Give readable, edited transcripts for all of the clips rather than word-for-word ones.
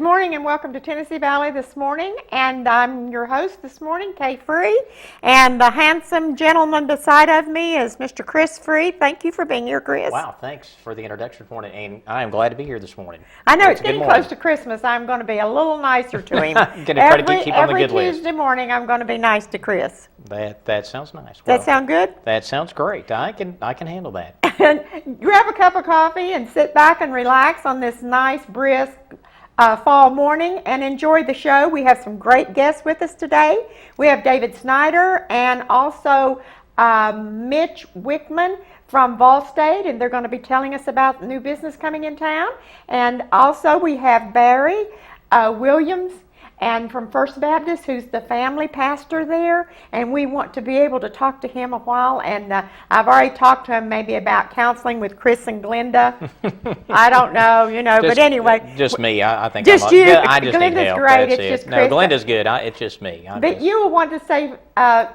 morning and welcome to Tennessee Valley this morning, and I'm your host this morning, Kay Free, and the handsome gentleman beside of me is Mr. Chris Free. Thank you for being here, Chris. Wow, thanks for the introduction for it, and I am glad to be here this morning. I know it's getting close to Christmas. I'm going to be a little nicer to him. Going to try to keep on the good every list. Tuesday morning, I'm going to be nice to Chris. That sounds nice. Does that sound good? That sounds great. I can handle that. Grab a cup of coffee and sit back and relax on this nice, brisk fall morning and enjoy the show. We have some great guests with us today. We have David Snyder and also Mitch Wickman from Vol State, and they're going to be telling us about new business coming in town. And also we have Barry Williams and from First Baptist, who's the family pastor there, and we want to be able to talk to him a while. And I've already talked to him maybe about counseling with Chris and Glenda. I don't know, but anyway. Just me. I think just I'm you. I just Glenda's need help. great. That's it's it. just Chris. No, Glenda's good. It's just me. But you will want to say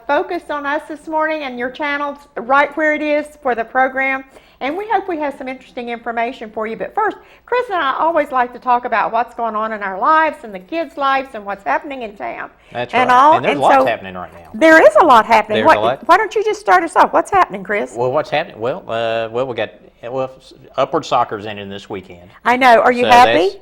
focus on us this morning, and your channel's right where it is for the program. And we hope we have some interesting information for you. But first, Chris and I always like to talk about what's going on in our lives and the kids' lives and what's happening in town. That's right. And there's lots happening right now. There is a lot happening. There's a lot. Why don't you just start us off? What's happening, Chris? Well, what's happening? Well, we got Upward Soccer's ending this weekend. I know. Are you happy?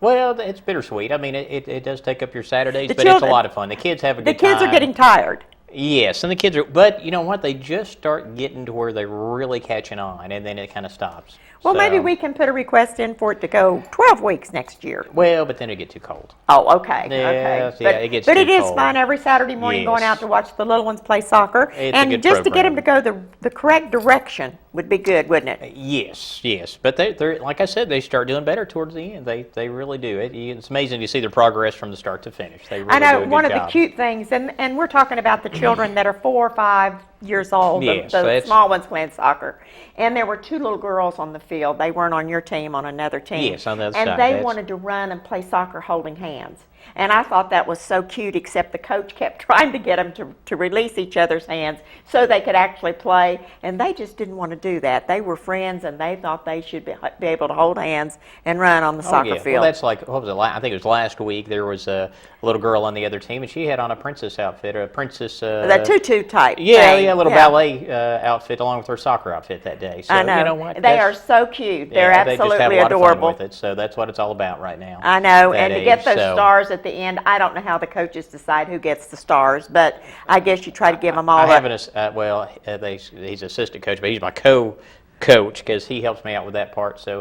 Well, it's bittersweet. I mean, it does take up your Saturdays, but children, it's a lot of fun. The kids have a good time. The kids are getting tired. Yes, and the kids are, but you know what? They just start getting to where they're really catching on, and then it kind of stops. Well, maybe we can put a request in for it to go 12 weeks next year. Well, but then it get too cold. Oh, okay. Yeah, okay. Yeah, it gets but too it is cold. fun every Saturday morning going out to watch the little ones play soccer. It's and a good just program. to get them to go the correct direction would be good, wouldn't it? Yes. But they're like I said, they start doing better towards the end. They really do. It's amazing to see their progress from the start to finish. They really I know, do a good one of job. the cute things, and we're talking about the children that are 4 or 5 years old, Yes, the small ones playing soccer. And there were 2 little girls on the field. They weren't on your team, on another team. Yes, on the other and side. they wanted to run and play soccer holding hands. And I thought that was so cute, except the coach kept trying to get them to release each other's hands so they could actually play. And they just didn't want to do that. They were friends, and they thought they should be able to hold hands and run on the soccer field. Well, that's like, what was it? I think it was last week. There was a little girl on the other team, and she had on a princess outfit, a princess. That tutu type. Yeah, thing. a little ballet outfit along with her soccer outfit that day. So, I know. You know what? They are so cute. They're they just absolutely have a lot adorable. Of fun with it. So that's what it's all about right now. I know, that and to get those stars at the end, I don't know how the coaches decide who gets the stars, but I guess you try to give them all. He's assistant coach, but he's my co-coach because he helps me out with that part. So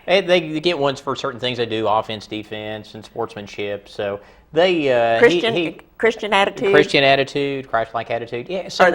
they get ones for certain things they do, offense, defense, and sportsmanship. So they Christian attitude, Christ-like attitude. Yeah, so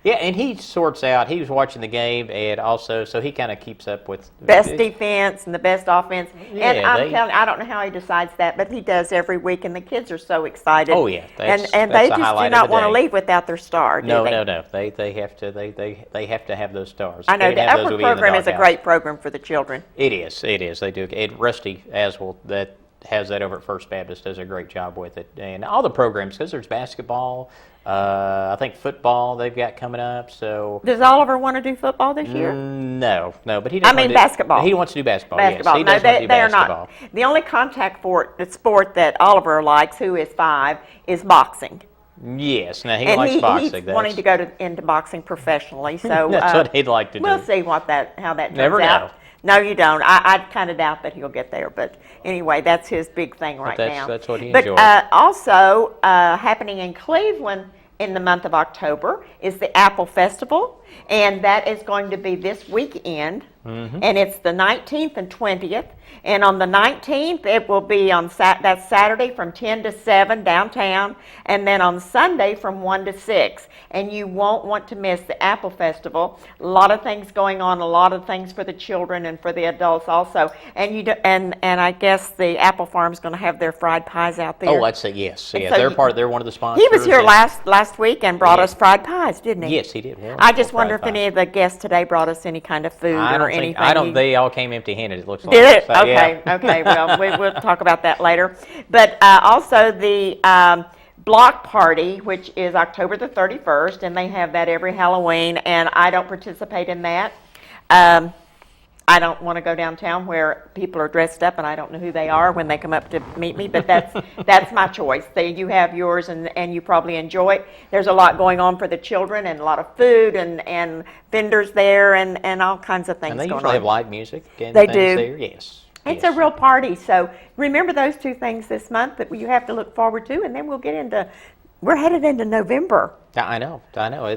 and he sorts out. He was watching the game, and also so he kind of keeps up with best defense and the best offense. Yeah, and I'm telling you, I don't know how he decides that, but he does every week, and the kids are so excited. Oh yeah, and they just do not want to leave without their star. No. They have to have those stars. I know the Upward program is a great program for the children. It is. They do. And Rusty Aswell that has that over at First Baptist does a great job with it, and all the programs because there's basketball. I think football they've got coming up. So does Oliver want to do football this year? No, but he. Basketball. He wants to do basketball. Basketball. Yes, they are not. The only contact sport that Oliver likes, who is 5, is boxing. Yes, now he likes boxing. He's wanting to go into boxing professionally. So that's what he'd like to do. We'll see how that turns Never know. out. No, you don't. I kind of doubt that he'll get there. But anyway, that's his big thing right now. That's what he enjoys. But also happening in Cleveland in the month of October is the Apple Festival. And that is going to be this weekend. Mm-hmm. And it's the 19th and 20th. And on the 19th, it will be on that's Saturday from 10 to 7 downtown. And then on Sunday from 1 to 6. And you won't want to miss the Apple Festival. A lot of things going on, a lot of things for the children and for the adults also. And and I guess the Apple Farm is going to have their fried pies out there. Oh, I'd say yes. Yeah, so they're one of the sponsors. He was here last week and brought us fried pies, didn't he? Yes, he did. I just wonder if any of the guests today brought us any kind of food or anything. They all came empty-handed, it looks like. Did it? So, okay, yeah. Okay. Well, we'll talk about that later. But also the block party, which is October the 31st, and they have that every Halloween, and I don't participate in that. I don't want to go downtown where people are dressed up and I don't know who they are when they come up to meet me, but that's my choice. You have yours, and you probably enjoy it. There's a lot going on for the children, and a lot of food and vendors there, and all kinds of things And they going usually on. have live music and They things do. there. Yes. It's yes. a real party, so remember those two things this month that you have to look forward to, and then we're headed into November. I know.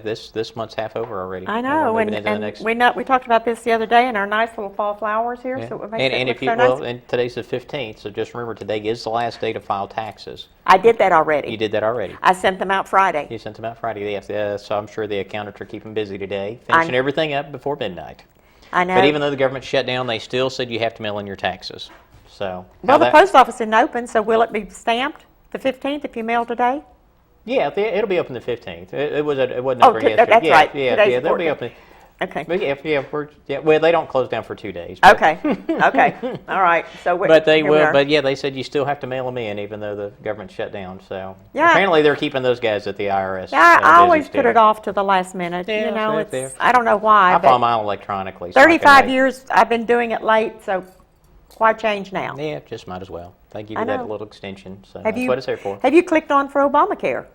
This month's half over already. I know, We're and, moving into the and next. we talked about this the other day, and our nice little fall flowers here, Yeah. so it makes it And look if you so nice. and today's the 15th, so just remember today is the last day to file taxes. I did that already. You did that already. I sent them out Friday. You sent them out Friday. Yes, so I'm sure the accountants are keeping busy today, finishing everything up before midnight. I know. But even though the government shut down, they still said you have to mail in your taxes. So Well, the post office isn't open, so will it be stamped the 15th if you mail today? Yeah, it'll be open the 15th. It wasn't Oh, open yesterday. that's yeah, right. Yeah, Today's yeah, they'll 14th. be open. Okay. But well, they don't close down for 2 days. But, Okay. Okay. All right. So But they here we will. are. But yeah, they said you still have to mail them in, even though the government shut down. So Yeah. apparently they're keeping those guys at the IRS. Yeah, I busy always still. put it off to the last minute. Yeah, You know, fair, it's fair. I don't know why, I file but mine electronically. so I can 35 wait. years I've been doing it late, so why change now? Yeah, just might as well. They give I you that know. little extension. So Have that's you what it's there for. Have you clicked on for Obamacare?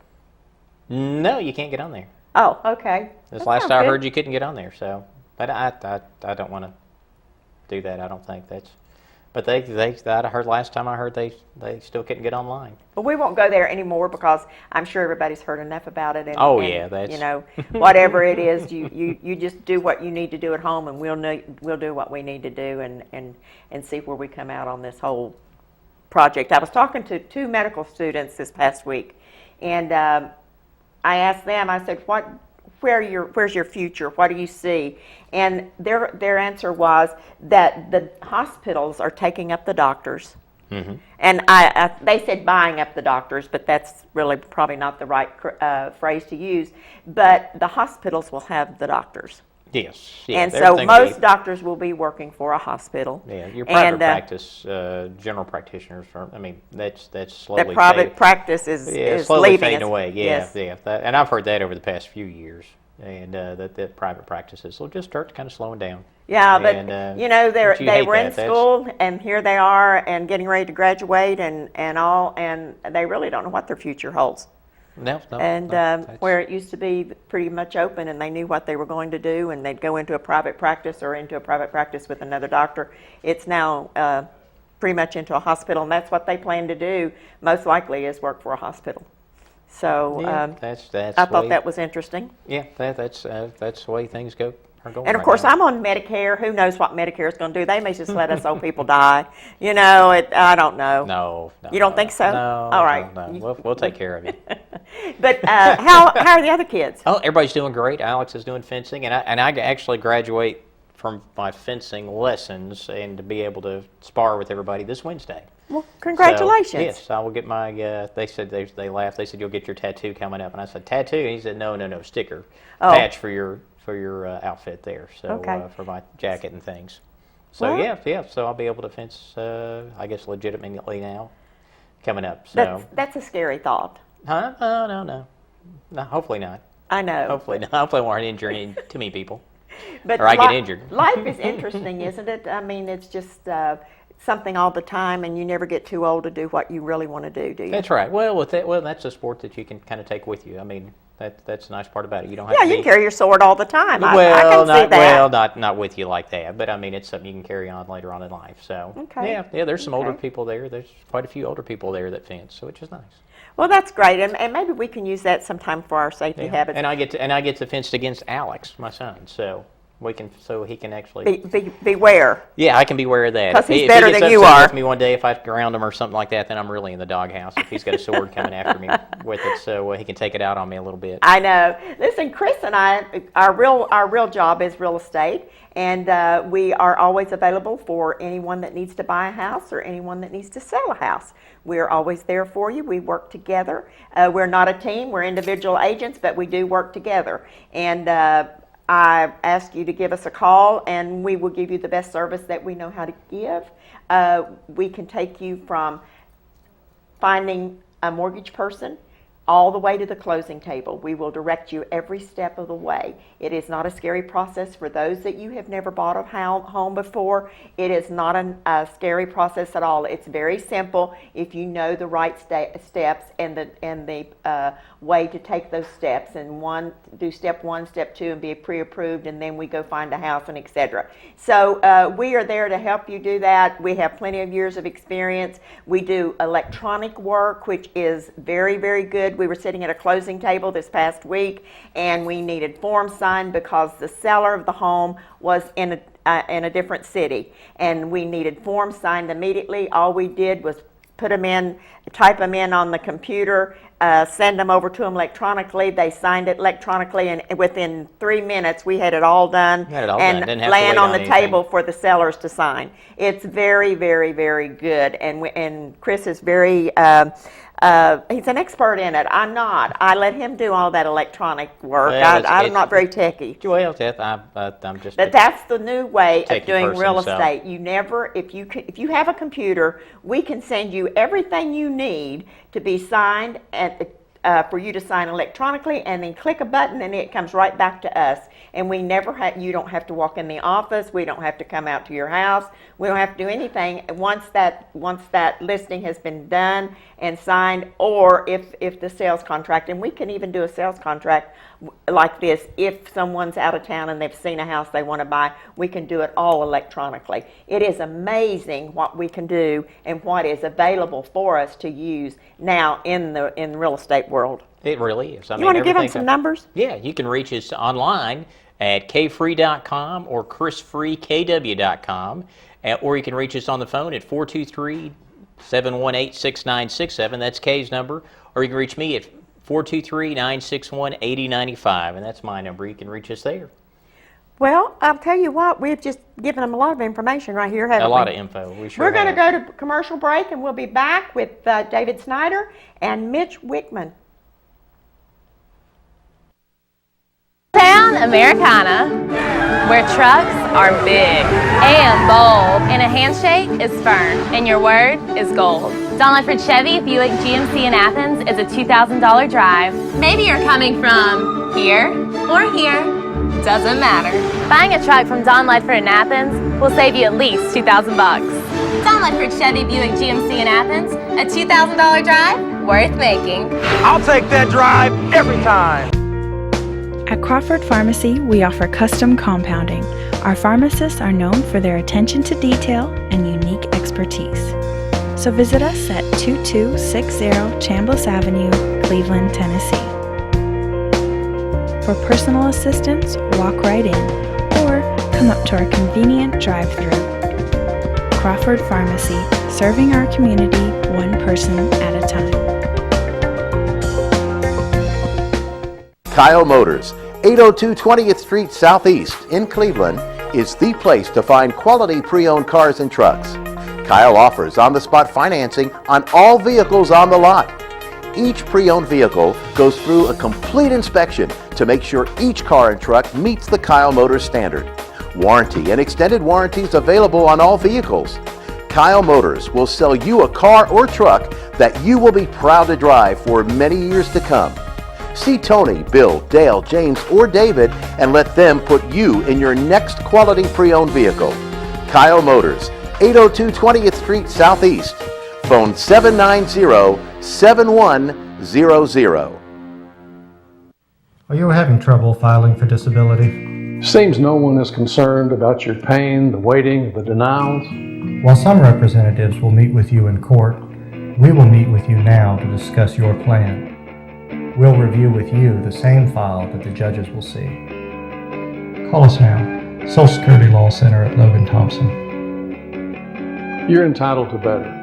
No, you can't get on there. Oh, okay. This That last sounds I good. heard, you couldn't get on there. So, but I don't want to do that. I don't think that's. But I heard last time I heard they still couldn't get online. But we won't go there anymore because I'm sure everybody's heard enough about it. And, Oh, and, yeah, that's- you know, whatever it is, you just do what you need to do at home, and we'll do what we need to do, and see where we come out on this whole project. I was talking to 2 medical students this past week, and I asked them. I said, where's your future? What do you see? And their answer was that the hospitals are taking up the doctors. Mm-hmm. And they said buying up the doctors, but that's really probably not the right phrase to use. But the hospitals will have the doctors. Yes. Yeah, And so everything most be- doctors will be working for a hospital. Yeah, your private And, practice, general practitioners. I mean, that's slowly. The private fading. practice is slowly leaving fading us. away. Yeah, Yes. yeah. And I've heard that over the past few years, and that private practices will just start kind of slowing down. Yeah, but And, you know, but you they hate were in that. That's- school, and here they are, and getting ready to graduate, and they really don't know what their future holds. No, And that's- where it used to be pretty much open, and they knew what they were going to do, and they'd go into a private practice or into a private practice with another doctor. It's now pretty much into a hospital, and that's what they plan to do. Most likely is work for a hospital. So yeah, that's I thought way- that was interesting. Yeah, that's the way things are going. And of right course, now. I'm on Medicare. Who knows what Medicare is going to do? They may just let us old people die. You know, I don't know. No. You don't think so? No. All right. No. We'll take care of you. But how are the other kids? Oh, everybody's doing great. Alex is doing fencing, and I actually graduate from my fencing lessons and to be able to spar with everybody this Wednesday. Well, congratulations. So, yes, I will get my. They said they laughed. They said you'll get your tattoo coming up, and I said tattoo. And he said no, sticker, Oh. patch for your outfit there. So Okay. for my jacket and things. So Well- yeah. So I'll be able to fence. I guess legitimately now, coming up. So That's a scary thought. huh? Oh, no. Hopefully not. I know. Hopefully not. Hopefully I won't injure any too many people. But Or I get injured. Life is interesting, isn't it? I mean, it's just something all the time, and you never get too old to do what you really want to do you? That's right. Well, that's a sport that you can kind of take with you. I mean, that's the nice part about it. You don't have Yeah, to you be, can carry your sword all the time. I well, can see that. not with you like that, but I mean, it's something you can carry on later on in life. So Okay. yeah. There's some older Okay. people there. There's quite a few older people there that fence, so which is nice. Well, that's great, and maybe we can use that sometime for our safety Yeah. habits. And I get to fence against Alex, my son. So he can actually. Beware. Yeah, I can be aware of that. 'Cause he's If better he gets than you upset are. with me one day, if I ground him or something like that, then I'm really in the doghouse. If he's got a sword coming after me with it, so he can take it out on me a little bit. I know. Listen, Chris and I, our real job is real estate, and we are always available for anyone that needs to buy a house or anyone that needs to sell a house. We're always there for you. We work together. We're not a team. We're individual agents, but we do work together. And I ask you to give us a call, and we will give you the best service that we know how to give. We can take you from finding a mortgage person all the way to the closing table. We will direct you every step of the way. It is not a scary process for those that you have never bought a home before. It is not a scary process at all. It's very simple if you know the right steps and the way to take those steps, and do step 1, step 2, and be pre-approved, and then we go find a house and etc. So we are there to help you do that. We have plenty of years of experience. We do electronic work, which is very, very good. We were sitting at a closing table this past week, and we needed forms signed because the seller of the home was in a different city, and we needed forms signed immediately. All we did was put them in, type them in on the computer, send them over to them electronically. They signed it electronically, and within 3 minutes we had it all done and land on the table for the sellers to sign. It's very, very, very good, and Chris is very he's an expert in it. I'm not. I let him do all that electronic work. Well, I'm not very techy. Well, I'm just. But that's the new way of doing real person, so. estate. You never, if you have a computer, we can send you everything you need to be signed for you to sign electronically, and then click a button and it comes right back to us. And we never you don't have to walk in the office. We don't have to come out to your house. We don't have to do anything. Once that listing has been done and signed, or if the sales contract, and we can even do a sales contract like this, if someone's out of town and they've seen a house they want to buy, we can do it all electronically. It is amazing what we can do and what is available for us to use now in the real estate world. It really is. You want to give them some numbers? Yeah, you can reach us online at kfree.com or chrisfreekw.com, or you can reach us on the phone at 423-718-6967. That's Kay's number. Or you can reach me at 423-961-8095, and that's my number. You can reach us there. Well, I'll tell you what, we've just given them a lot of information right here, haven't we? A lot of info. We're going to go to commercial break, and we'll be back with David Snyder and Mitch Wickman. Town Americana, where trucks are big and bold, and a handshake is firm, and your word is gold. Don Ledford Chevy Buick GMC in Athens is a $2,000 drive. Maybe you're coming from here or here, doesn't matter. Buying a truck from Don Ledford in Athens will save you at least $2,000. Don Ledford Chevy Buick GMC in Athens, a $2,000 drive worth making. I'll take that drive every time. At Crawford Pharmacy, we offer custom compounding. Our pharmacists are known for their attention to detail and unique expertise. So visit us at 2260 Chambliss Avenue, Cleveland, Tennessee. For personal assistance, walk right in or come up to our convenient drive-thru. Crawford Pharmacy, serving our community one person at a time. Kyle Motors, 802 20th Street Southeast in Cleveland, is the place to find quality pre-owned cars and trucks. Kyle offers on-the-spot financing on all vehicles on the lot. Each pre-owned vehicle goes through a complete inspection to make sure each car and truck meets the Kyle Motors standard. Warranty and extended warranties available on all vehicles. Kyle Motors will sell you a car or truck that you will be proud to drive for many years to come. See Tony, Bill, Dale, James, or David and let them put you in your next quality pre-owned vehicle. Kyle Motors, 802 20th Street Southeast. Phone 790-7100. Are you having trouble filing for disability? Seems no one is concerned about your pain, the waiting, the denials. While some representatives will meet with you in court, we will meet with you now to discuss your plan. We'll review with you the same file that the judges will see. Call us now. Social Security Law Center at Logan Thompson. You're entitled to better.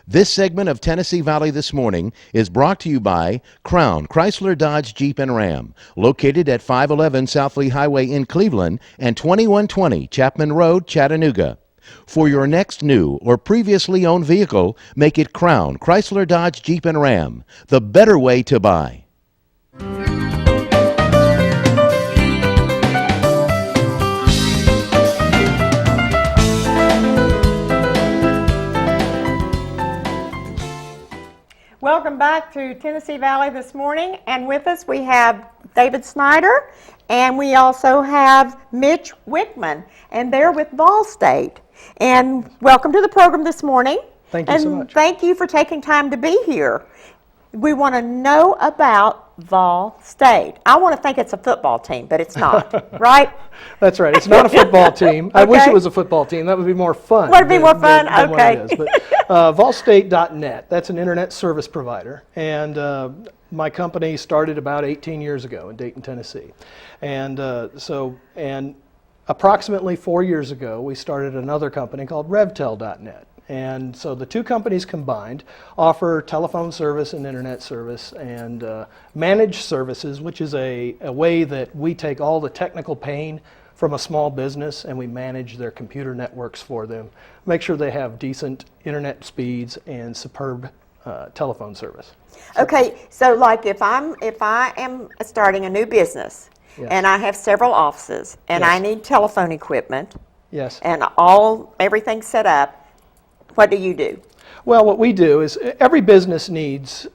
This segment of Tennessee Valley This Morning is brought to you by Crown Chrysler Dodge Jeep and Ram, located at 511 South Lee Highway in Cleveland and 2120 Chapman Road, Chattanooga. For your next new or previously owned vehicle, make it Crown Chrysler Dodge Jeep and Ram, the better way to buy. Welcome back to Tennessee Valley this morning, and with us we have David Snyder, and we also have Mitch Wickman, and they're with Vol State. And welcome to the program this morning. Thank you so much. Thank you for taking time to be here. We want to know about Vol State. I want to think it's a football team, but it's not, right? That's right. It's not a football team. I wish it was a football team. That would be more fun. Would it be more fun? Than Okay. what it is. But volstate.net, that's an internet service provider. And my company started about 18 years ago in Dayton, Tennessee. And and approximately 4 years ago, we started another company called revtel.net. And so the two companies combined offer telephone service and internet service and managed services, which is a way that we take all the technical pain from a small business and we manage their computer networks for them, make sure they have decent internet speeds and superb telephone service. Okay, so like if I am starting a new business, Yes. and I have several offices and Yes. I need telephone equipment, Yes. and everything's set up, what do you do? Well, what we do is every business needs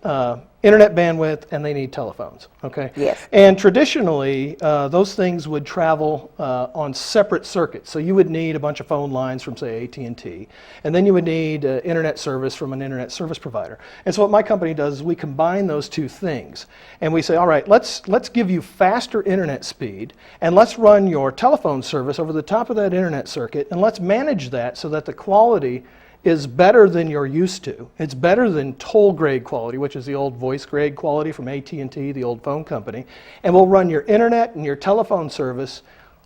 internet bandwidth and they need telephones, okay? Yes. And traditionally, those things would travel on separate circuits. So you would need a bunch of phone lines from, say, AT&T, and then you would need internet service from an internet service provider. And so what my company does is we combine those two things, and we say, all right, let's give you faster internet speed, and let's run your telephone service over the top of that internet circuit, and let's manage that so that the quality is better than you're used to. It's better than toll grade quality, which is the old voice grade quality from AT&T, the old phone company. And we'll run your internet and your telephone service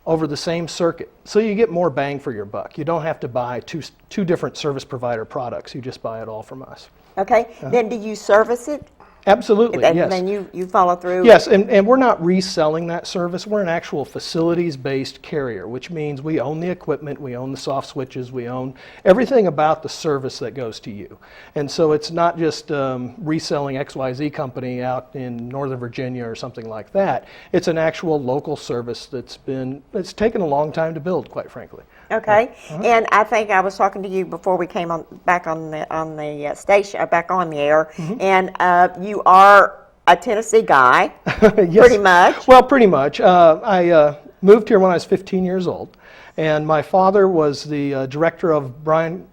over the same circuit. So you get more bang for your buck. You don't have to buy two different service provider products. You just buy it all from us. Okay, then do you service it? Absolutely, And yes. then you follow through? Yes, and we're not reselling that service. We're an actual facilities-based carrier, which means we own the equipment, we own the soft switches, we own everything about the service that goes to you. And so it's not just reselling XYZ company out in Northern Virginia or something like that. It's an actual local service it's taken a long time to build, quite frankly. Okay, and I think I was talking to you before we came back on the station, back on the air, and you are a Tennessee guy, Yes. pretty much. Well, pretty much. I moved here when I was 15 years old, and my father was the director of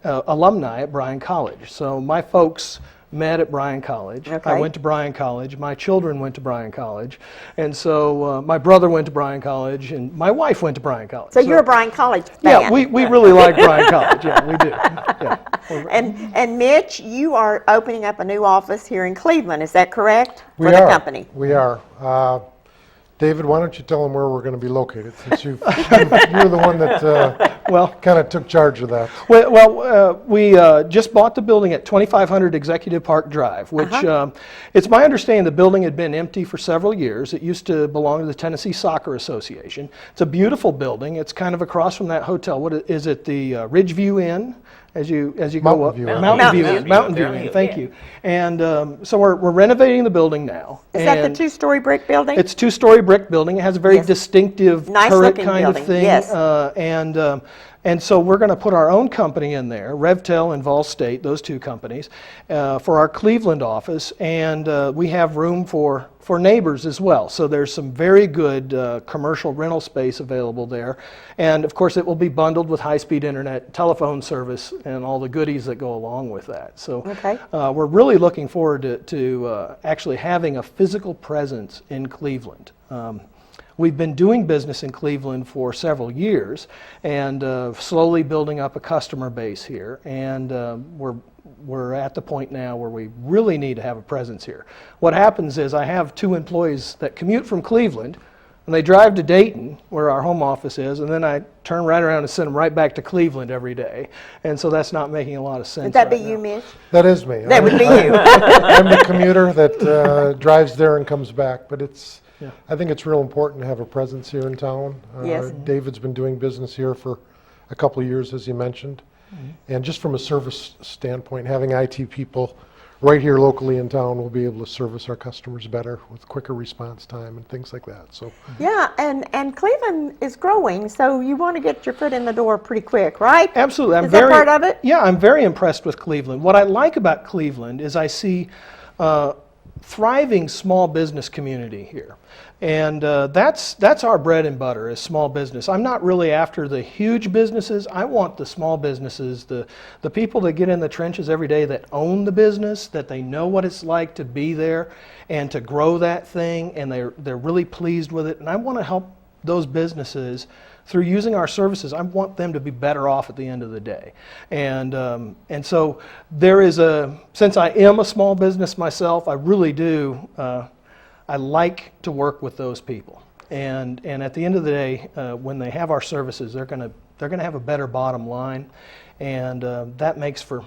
alumni at Bryan College. So my folks met at Bryan College. Okay. I went to Bryan College. My children went to Bryan College. And so my brother went to Bryan College, and my wife went to Bryan College. So you're a Bryan College fan. Yeah, we really like Bryan College. Yeah, we do. Yeah. And Mitch, you are opening up a new office here in Cleveland, is that correct? We For the are. company. We are. David, why don't you tell them where we're going to be located, since you're the one that kind of took charge of that. We just bought the building at 2500 Executive Park Drive, which it's my understanding the building had been empty for several years. It used to belong to the Tennessee Soccer Association. It's a beautiful building. It's kind of across from that hotel. What is it? The Ridgeview Inn? As you go up, Mountain View Inn. Thank you. And so we're renovating the building now. Is that the two-story brick building? It's a two-story brick building. It has a very distinctive turret Nice-looking kind building, of thing. yes. And so we're going to put our own company in there, revtel and Vol State, those two companies, for our Cleveland office. And we have room for neighbors as well. So there's some very good commercial rental space available there. And of course it will be bundled with high-speed internet, telephone service, and all the goodies that go along with that. So we're really looking forward to actually having a physical presence in Cleveland. We've been doing business in Cleveland for several years and slowly building up a customer base here. And we're at the point now where we really need to have a presence here. What happens is I have two employees that commute from Cleveland, and they drive to Dayton, where our home office is, and then I turn right around and send them right back to Cleveland every day. And so that's not making a lot of sense. Would that right be you, now. Mitch? That is me. That would be you. I'm the commuter that drives there and comes back, but I think it's real important to have a presence here in town. Yes. David's been doing business here for a couple of years, as you mentioned. And just from a service standpoint, having IT people right here locally in town will be able to service our customers better with quicker response time and things like that. So Yeah, and Cleveland is growing, so you want to get your foot in the door pretty quick, right? Absolutely. Is that part of it? Yeah, I'm very impressed with Cleveland. What I like about Cleveland is I see thriving small business community here. And that's our bread and butter, is small business. I'm not really after the huge businesses. I want the small businesses, the people that get in the trenches every day, that own the business, that they know what it's like to be there and to grow that thing, and they're really pleased with it. And I want to help those businesses through using our services. I want them to be better off at the end of the day. And so there is since I am a small business myself, I really do, I like to work with those people. And at the end of the day, when they have our services, they're gonna have a better bottom line, and that makes for,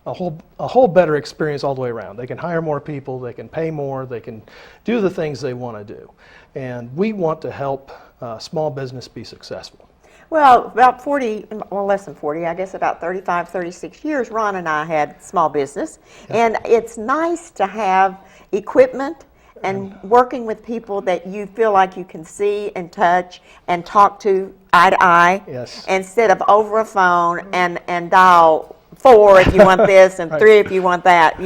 a whole better experience all the way around. They can hire more people, they can pay more, they can do the things they want to do. And we want to help small business be successful. Well, about 40, well, less than 40, I guess about 35, 36 years, Ron and I had small business. And it's nice to have equipment and working with people that you feel like you can see and touch and talk to eye to eye. Yes. Instead of over a phone and dial 4 if you want this and 3 if you want that,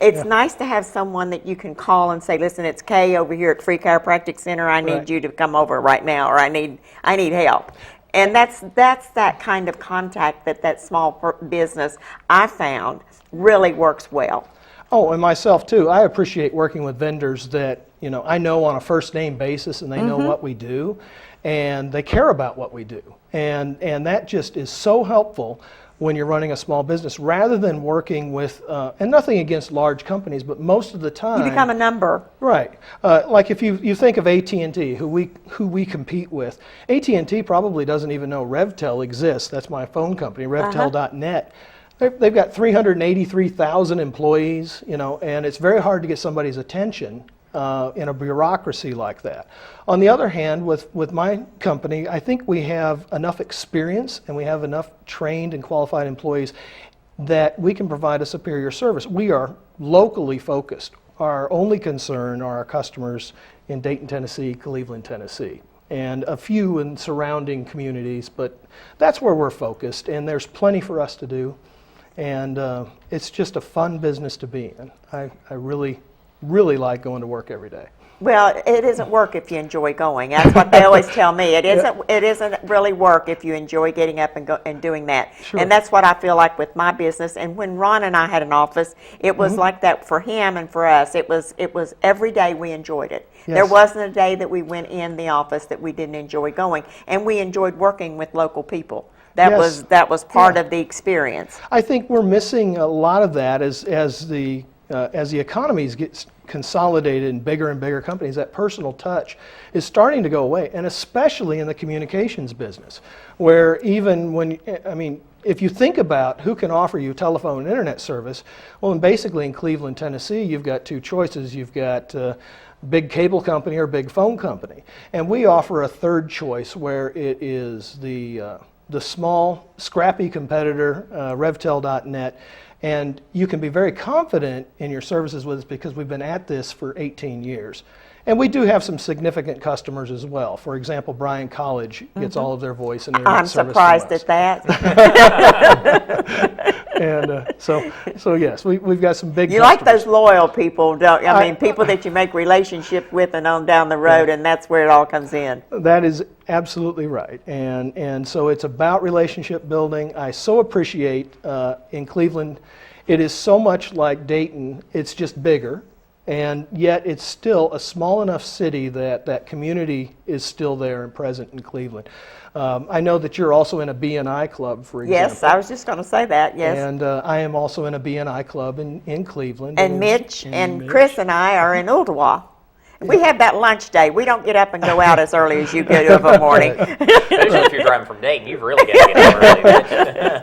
It's nice to have someone that you can call and say, listen, it's Kay over here at Free Chiropractic Center. I need you to come over right now, or I need help. And that's that kind of contact that small business, I found, really works well. Oh, and myself too. I appreciate working with vendors that, I know on a first name basis, and they know what we do, and they care about what we do. And that just is so helpful when you're running a small business, rather than working with, and nothing against large companies, but most of the time, you become a number. Right. Like if you think of AT&T, who we compete with, AT&T probably doesn't even know RevTel exists. That's my phone company, revtel.net. They've got 383,000 employees, and it's very hard to get somebody's attention in a bureaucracy like that. On the other hand, with my company, I think we have enough experience and we have enough trained and qualified employees that we can provide a superior service. We are locally focused. Our only concern are our customers in Dayton, Tennessee, Cleveland, Tennessee, and a few in surrounding communities, but that's where we're focused, and there's plenty for us to do. And it's just a fun business to be in. I really like going to work every day. Well, it isn't work if you enjoy going. That's what they always tell me. It isn't really work if you enjoy getting up and doing that. Sure. And that's what I feel like with my business. And when Ron and I had an office, it was like that for him and for us. It was every day we enjoyed it. Yes. There wasn't a day that we went in the office that we didn't enjoy going. And we enjoyed working with local people. That was part of the experience. I think we're missing a lot of that as the economies get consolidated in bigger and bigger companies. That personal touch is starting to go away, and especially in the communications business, where even if you think about who can offer you telephone and internet service, well, and basically in Cleveland, Tennessee, you've got two choices. You've got big cable company or big phone company, and we offer a third choice where it is the small, scrappy competitor, revtel.net. And you can be very confident in your services with us because we've been at this for 18 years. And we do have some significant customers as well. For example, Bryan College gets all of their voice and internet I'm service surprised from us. at that. And so yes, we've got some big You customers. like those loyal people, don't you? I mean, people that you make relationship with and on down the road, and that's where it all comes in. That is absolutely right. And so it's about relationship building. I so appreciate in Cleveland, it is so much like Dayton. It's just bigger. And yet it's still a small enough city that community is still there and present in Cleveland. I know that you're also in a BNI club, for example. Yes, I was just going to say that, yes. And I am also in a BNI club in Cleveland. And Mitch and Chris and I are in Ooltewah. We have that lunch day. We don't get up and go out as early as you do of a morning. Especially if you're driving from Dayton, you've really got to get up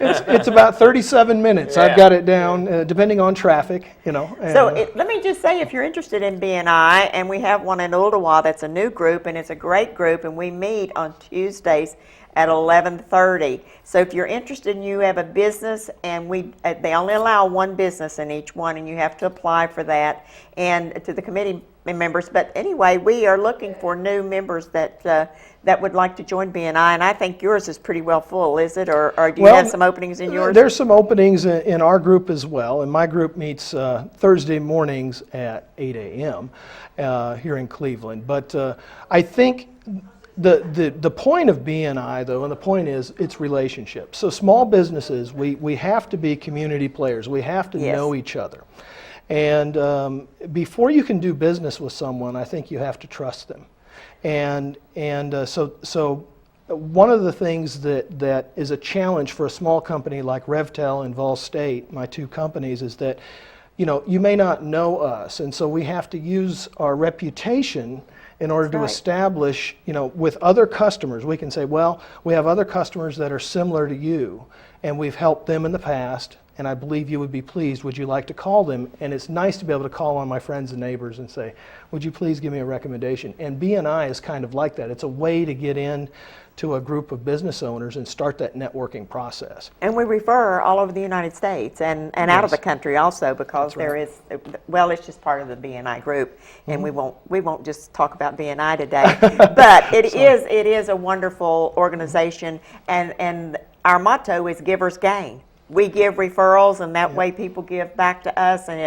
early. It's about 37 minutes. Yeah. I've got it down, depending on traffic, and, So let me just say, if you're interested in BNI, and we have one in Ooltewah that's a new group, and it's a great group, and we meet on Tuesdays at 11:30. So if you're interested and you have a business, and they only allow one business in each one, and you have to apply for that, and to the committee members. But anyway, we are looking for new members that would like to join BNI, and I think yours is pretty well full, is it? Or do you have some openings in yours? There's some openings in our group as well, and my group meets Thursday mornings at 8 a.m. Here in Cleveland. But I think the point of BNI, though, and the point is it's relationships. So small businesses, we have to be community players. We have to know each other. And before you can do business with someone, I think you have to trust them. And so one of the things that is a challenge for a small company like RevTel and Vol State, my two companies, is that you may not know us, and so we have to use our reputation in order to establish, with other customers. We can say, well, we have other customers that are similar to you, and we've helped them in the past, and I believe you would be pleased. Would you like to call them? And it's nice to be able to call on my friends and neighbors and say, would you please give me a recommendation? And BNI is kind of like that. It's a way to get in to a group of business owners and start that networking process. And we refer all over the United States and out of the country also, because there is, well, it's just part of the BNI group, and we won't just talk about BNI today, but it is a wonderful organization, and our motto is givers gain. We give referrals, and that way people give back to us, and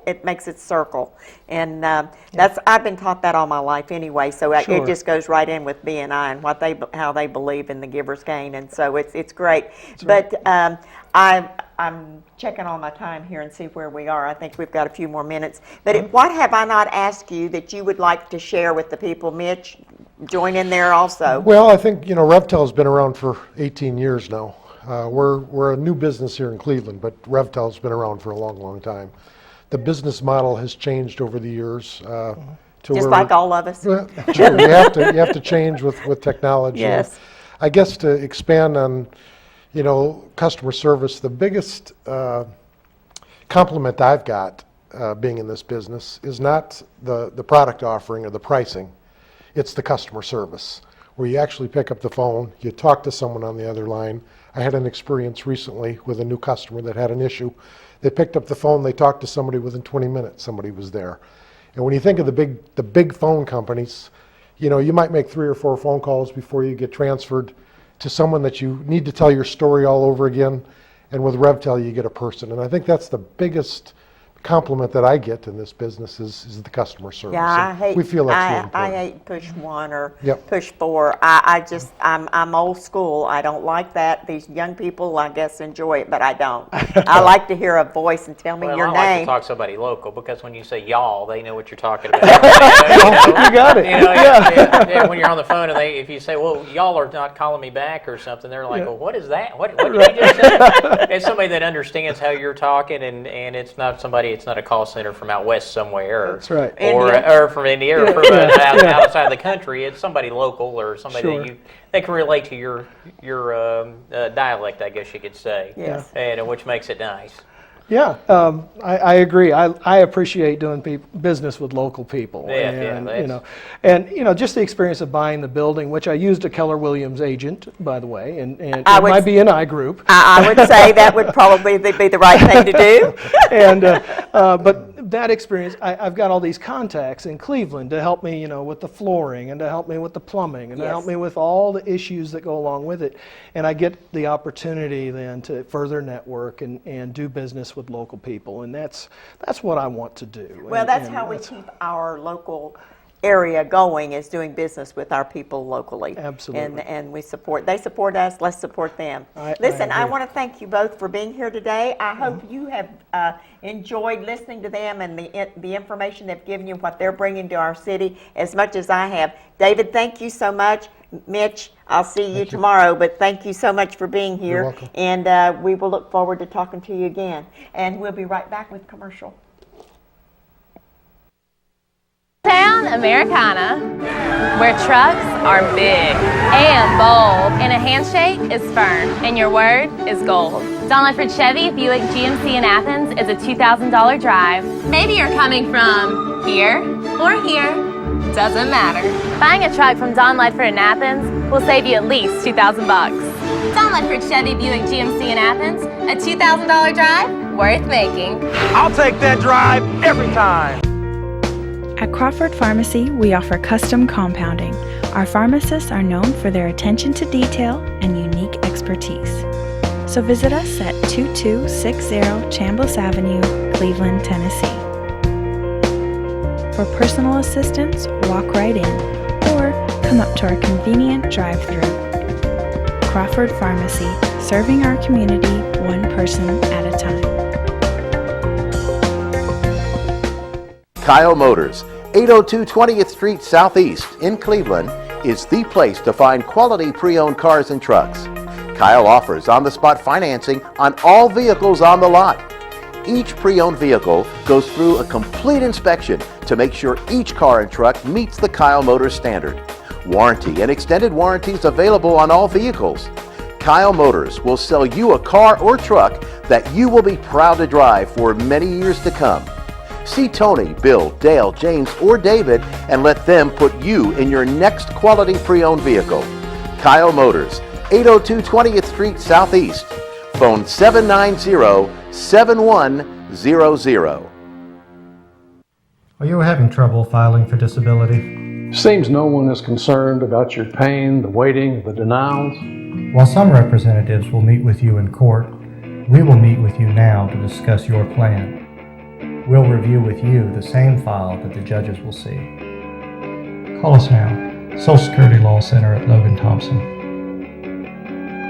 it makes it circle. And I've been taught that all my life anyway, so it just goes right in with BNI and how they believe in the giver's gain, and so it's great. But I'm checking on my time here and see where we are. I think we've got a few more minutes. But what have I not asked you that you would like to share with the people? Mitch, join in there also. Well, I think RevTel's been around for 18 years now. We're a new business here in Cleveland, but RevTel's been around for a long, long time. The business model has changed over the years. Just like all of us. Well, sure, you have to change with technology. Yes. I guess to expand on, customer service, the biggest compliment I've got being in this business is not the product offering or the pricing. It's the customer service, where you actually pick up the phone, you talk to someone on the other line. I had an experience recently with a new customer that had an issue. They picked up the phone, they talked to somebody, within 20 minutes somebody was there. And when you think of the big phone companies, you might make 3 or 4 phone calls before you get transferred to someone that you need to tell your story all over again. And with RevTel, you get a person. And I think that's the biggest compliment that I get in this business is the customer service. Yeah, we feel that's really important. I hate push 1 or push 4. I'm old school. I don't like that. These young people, I guess, enjoy it, but I don't. I like to hear a voice and tell me your name. I like to talk to somebody local, because when you say y'all, they know what you're talking about. You got it. Yeah, when you're on the phone, and if you say, well, y'all are not calling me back or something, they're like, well, what is that? What did you just say? It's somebody that understands how you're talking, and it's not somebody. It's not a call center from out west somewhere. That's right. Or from India, or from outside the country. It's somebody local, or somebody that can relate to your dialect, I guess you could say. Yes. And which makes it nice. Yeah, I agree. I appreciate doing business with local people. And just the experience of buying the building, which I used a Keller Williams agent, by the way, and my BNI group. I would say that would probably be the right thing to do. And but that experience, I've got all these contacts in Cleveland to help me, with the flooring, and to help me with the plumbing, and to help me with all the issues that go along with it. And I get the opportunity then to further network and do business with local people, and that's what I want to do. Well, that's how we keep our local area going, is doing business with our people locally. Absolutely. And they support us, let's support them. Listen, I want to thank you both for being here today. I hope you have enjoyed listening to them and the information they've given you, what they're bringing to our city, as much as I have. David, thank you so much. Mitch, I'll see you tomorrow, but thank you so much for being here. You're welcome. And we will look forward to talking to you again. And we'll be right back with commercial. Town Americana, where trucks are big and bold, and a handshake is firm, and your word is gold. Don Lefford Chevy Buick GMC in Athens is a $2,000 drive. Maybe you're coming from here or here, doesn't matter. Buying a truck from Don Ledford in Athens will save you at least $2,000. Don Ledford Chevy Buick GMC in Athens, a $2,000 drive worth making. I'll take that drive every time. At Crawford Pharmacy, we offer custom compounding. Our pharmacists are known for their attention to detail and unique expertise. So visit us at 2260 Chambliss Avenue, Cleveland, Tennessee. For personal assistance, walk right in or come up to our convenient drive-thru. Crawford Pharmacy, serving our community one person at a time. Kyle Motors, 802 20th Street Southeast in Cleveland, is the place to find quality pre-owned cars and trucks. Kyle offers on-the-spot financing on all vehicles on the lot. Each pre-owned vehicle goes through a complete inspection to make sure each car and truck meets the Kyle Motors standard. Warranty and extended warranties available on all vehicles. Kyle Motors will sell you a car or truck that you will be proud to drive for many years to come. See Tony, Bill, Dale, James, or David and let them put you in your next quality pre-owned vehicle. Kyle Motors, 802 20th Street Southeast. Phone 790-7100. Are you having trouble filing for disability? Seems no one is concerned about your pain, the waiting, the denials. While some representatives will meet with you in court, we will meet with you now to discuss your plan. We'll review with you the same file that the judges will see. Call us now. Social Security Law Center at Logan Thompson.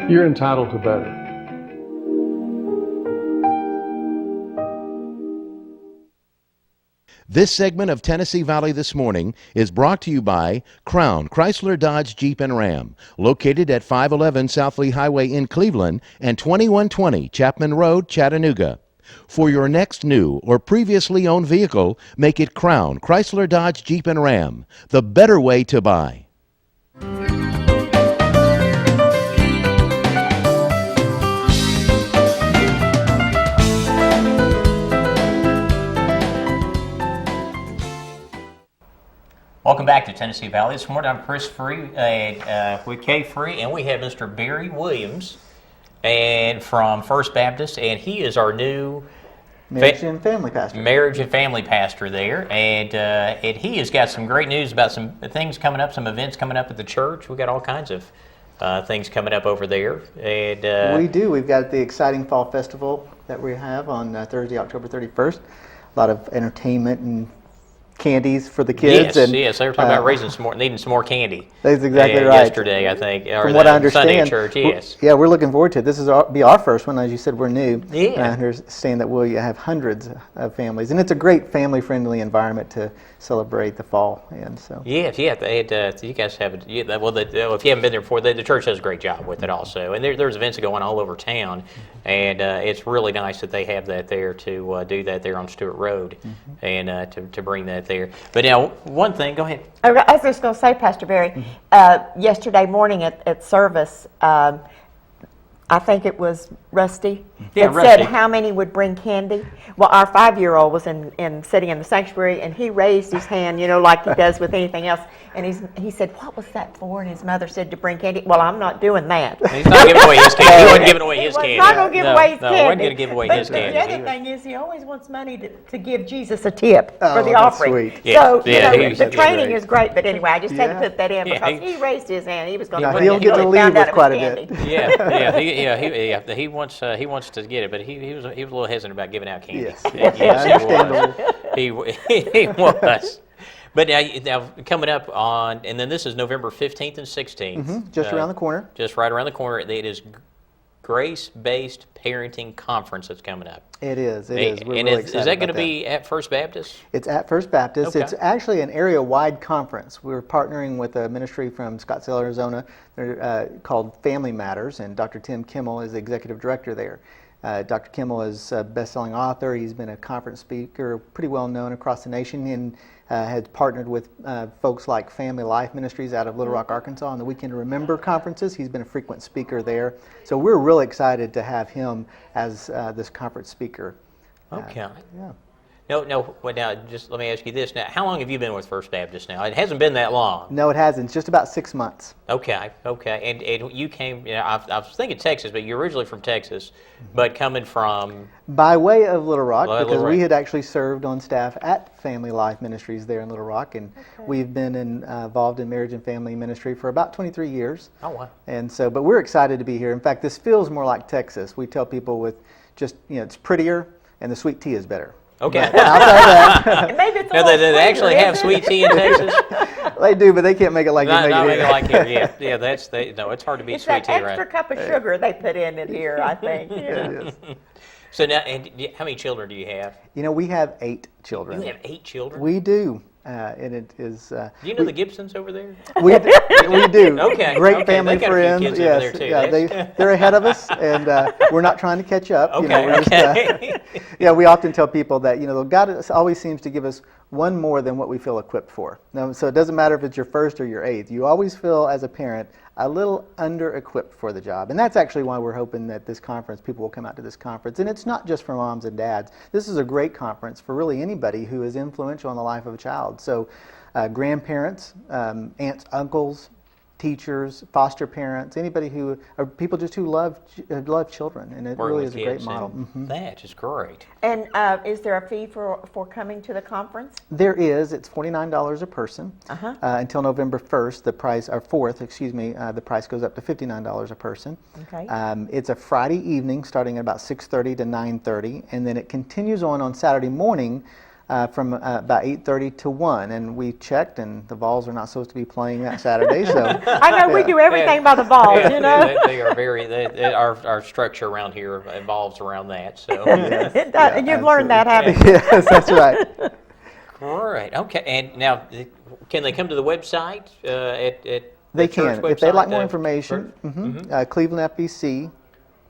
You're entitled to better. This segment of Tennessee Valley This Morning is brought to you by Crown Chrysler Dodge Jeep and Ram, located at 511 South Lee Highway in Cleveland and 2120 Chapman Road, Chattanooga. For your next new or previously owned vehicle, make it Crown Chrysler Dodge Jeep and Ram, the better way to buy. Welcome back to Tennessee Valley. This morning I'm Chris Free with Kay Free, and we have Mr. Barry Williams and from First Baptist, and he is our new marriage and family pastor there, and he has got some great news about some things coming up, some events coming up at the church. We've got all kinds of things coming up over there. And we do. We've got the exciting fall festival that we have on Thursday, October 31st. A lot of entertainment and candies for the kids. Yes, they were talking about needing some more candy. That's exactly right. Yesterday, I think, or from what I understand, Sunday at church. Yes. We're looking forward to it. This is be our first one, as you said. We're new. Yeah. And I understand that we'll have hundreds of families, and it's a great family-friendly environment to celebrate the fall. And so. Yes, yeah. You guys have it. Yeah, well, if you haven't been there before, the church does a great job with it also. And there's events going on all over town, and it's really nice that they have that there to do that there on Stewart Road, and to bring that there. But now, one thing, go ahead. I was just going to say, Pastor Barry, yesterday morning at service, I think it was Rusty, said how many would bring candy. Well, our 5-year-old was sitting in the sanctuary, and he raised his hand, like he does with anything else. And he said, "What was that for?" And his mother said, "To bring candy." Well, I'm not doing that. He's not giving away his candy. He wasn't giving away his candy. He's not going to give away his candy. No, he wasn't going to give away his candy. The other thing is, he always wants money to give Jesus a tip for the that's offering. Sweet. So the training is great. But anyway, I just had to put that in because he raised his hand. He was going to. He'll get to leave with quite a bit. He wants to get it, but he was a little hesitant about giving out candy. Yes, understandable. He was. But now coming up on, and then this is November 15th and 16th. Just around the corner. Just right around the corner. It is Grace-Based Parenting Conference that's coming up. It is. We're really excited. Is that going to be at First Baptist? It's at First Baptist. Okay. It's actually an area-wide conference. We're partnering with a ministry from Scottsdale, Arizona. They're called Family Matters, and Dr. Tim Kimmel is the executive director there. Dr. Kimmel is a best-selling author. He's been a conference speaker, pretty well known across the nation, and has partnered with folks like Family Life Ministries out of Little Rock, Arkansas on the Weekend to Remember conferences. He's been a frequent speaker there. So we're really excited to have him as this conference speaker. Okay. Yeah. No. Well, now, just let me ask you this. Now, how long have you been with First Baptist now? It hasn't been that long. No, it hasn't. It's just about 6 months. Okay. And you came, I was thinking Texas, but you're originally from Texas, but coming from? By way of Little Rock, because Little we Rock. had actually served on staff at Family Life Ministries there in Little Rock, and we've been involved in marriage and family ministry for about 23 years. Oh, wow. And so, but we're excited to be here. In fact, this feels more like Texas. We tell people with just, it's prettier and the sweet tea is better. Okay. But outside that, Maybe it's a Now, little they actually sweeter, have isn't sweet tea in Texas? they do, but they can't make it like you Not make it make here. it like here. Yeah, no, it's hard to beat It's sweet that tea, extra right? cup of sugar they put in it here, I think. It is. So now, and how many children do you have? We have 8 children. You have 8 children? We do. And it is. Do you know the Gibsons over there? We do. Okay, Great okay, family they got a few friends. kids over Yes. there, too. Yeah, That's- they're ahead of us, and we're not trying to catch up. Okay, We're okay. Yeah, we often tell people that God always seems to give us one more than what we feel equipped for. Now, so it doesn't matter if it's your first or your 8th. You always feel as a parent a little under-equipped for the job, and that's actually why we're hoping that this conference, people will come out to this conference. And it's not just for moms and dads. This is a great conference for really anybody who is influential in the life of a child. So, grandparents, aunts, uncles, teachers, foster parents, anybody who, or people just who love children, and it Working really with is a great kids, model. and That is great. And is there a fee for coming to the conference? There is. It's $49 a person. Uh-huh. Until November 1st, the price, or 4th, excuse me, the price goes up to $59 a person. Okay. It's a Friday evening starting at about 6:30 to 9:30, and then it continues on Saturday morning from about 8:30 to 1. And we checked, and the Vols are not supposed to be playing that Saturday. So I know we do everything by the balls, Yeah, you know. They are very. Our structure around here evolves around that. So. It does, and you've learned that, haven't you? yes, that's right. Great. Okay. And now, can they come to the website at They the church can. If they'd like website, more information, Cleveland FBC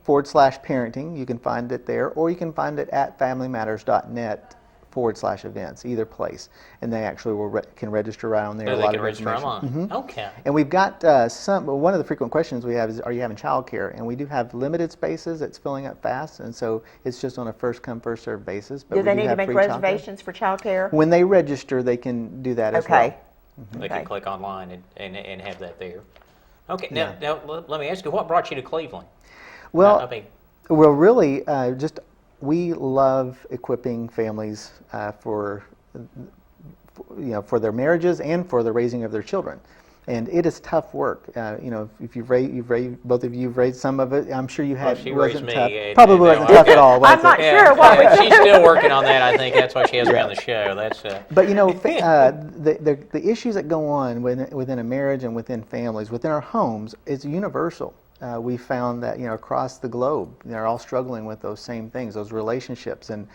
/parenting, you can find it there, or you can find it at familymatters.net /events, either place. And they actually can register right on there. So a they lot can of register information. online. Okay. And we've got one of the frequent questions we have is, are you having childcare? And we do have limited spaces. It's filling up fast, and so it's just on a first come, first served basis. But Do we they need to have make free childcare. reservations for childcare? When they register, they can do that as well. Okay. They Okay. can click online and have that there. Okay. Yeah. Now let me ask you, what brought you to Cleveland? Well, I mean, Well, really, we love equipping families for their marriages and for the raising of their children, and it is tough work. If both of you've raised some of it, I'm sure you have. she It raised wasn't me, tough. and- Probably and wasn't no, tough at all. Was I'm it? not sure what we she's still working on that. I think that's why she has me on the show. That's But the issues that go on within a marriage and within families, within our homes, is universal. We found that across the globe, they're all struggling with those same things, those relationships, and